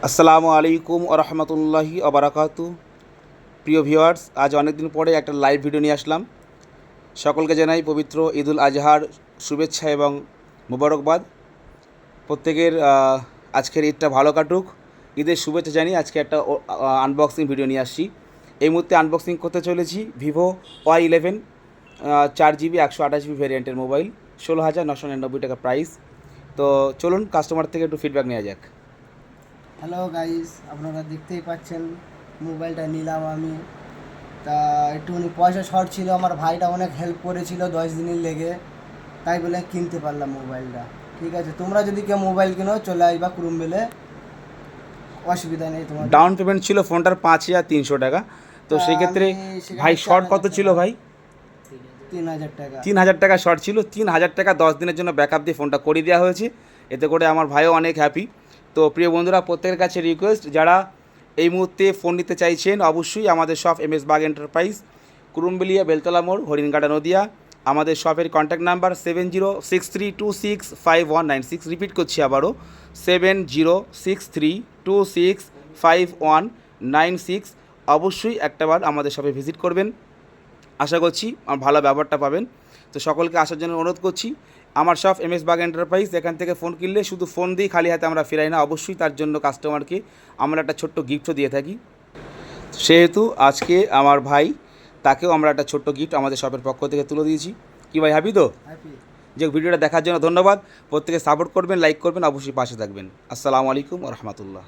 আসসালামু আলাইকুম আরহামতুল্লাহি আবরাকাতু। প্রিয় ভিউয়ার্স, আজ অনেক দিন পরে একটা লাইভ ভিডিও নিয়ে আসলাম। সকলকে জানাই পবিত্র ঈদুল আজহার শুভেচ্ছা এবং মুবারকবাদ। প্রত্যেকের আজকের ঈদটা ভালো কাটুক, ঈদের শুভেচ্ছা জানিয়ে আজকে একটা আনবক্সিং ভিডিও নিয়ে আসছি। এই মুহূর্তে আনবক্সিং করতে চলেছি Vivo Y11 4GB 128GB ভ্যারিয়েন্টের mobile, 16,999 টাকা প্রাইস। তো চলুন কাস্টমার থেকে একটু ফিডব্যাক নেওয়া যাক। হ্যালো গাইস, আপনারা দেখতেই পাচ্ছেন মোবাইলটা নিলাম আমি। তা একটুখানি পয়সা শর্ট ছিল, আমার ভাইটা অনেক হেল্প করেছিল 10 দিনের লেগে, তাই বলে কিনতে পারলাম মোবাইলটা। ঠিক আছে, তোমরা যদি কেউ মোবাইল কিনো চলে আসবা কুরুমবেলে, অসুবিধা নেই তোমার। ডাউন পেমেন্ট ছিল ফোনটার 5,300 টাকা। তো সেই ক্ষেত্রে ভাই শর্ট কত ছিল ভাই? 3,000 টাকা। 3,000 টাকা শর্ট ছিল। 3,000 টাকা 10 দিনের জন্য ব্যাকআপ দিয়ে ফোনটা করে দেওয়া হয়েছে। এতে করে আমার ভাইও অনেক হ্যাপি। তো প্রিয় বন্ধুরা, প্রত্যেকের কাছে রিকোয়েস্ট, যারা এই মুহূর্তে ফোন নিতে চাইছেন অবশ্যই আমাদের shop MS Bag enterprise, Kurumbelia, Beltala মোড়, হরিণঘাটা, নদিয়া। আমাদের শপের কন্ট্যাক্ট নাম্বার 7063265196। রিপিট করছি আবারও, 7063265196। অবশ্যই একটাবার আমাদের শপে ভিজিট করবেন। আশা করছি ভালো ব্যবহারটা পাবেন। তো সকলকে আসার জন্য অনুরোধ করছি। আমার শপ MS বাগ এন্টারপ্রাইজ, এখান থেকে ফোন কিনলে শুধু ফোন দিয়ে খালি হাতে আমরা ফেরাই না, অবশ্যই তার জন্য কাস্টমারকে আমরা একটা ছোট্ট গিফটও দিয়ে থাকি। সেহেতু আজকে আমার ভাই, তাকেও আমরা একটা ছোট্ট গিফট আমাদের শপের পক্ষ থেকে তুলে দিয়েছি। কি ভাই, হ্যাপি তো? হ্যাপি। যে ভিডিওটা দেখার জন্য ধন্যবাদ। প্রত্যেকে সাপোর্ট করবেন, লাইক করবেন, অবশ্যই পাশে থাকবেন। আসসালামু আলাইকুম ওয়া রাহমাতুল্লাহ।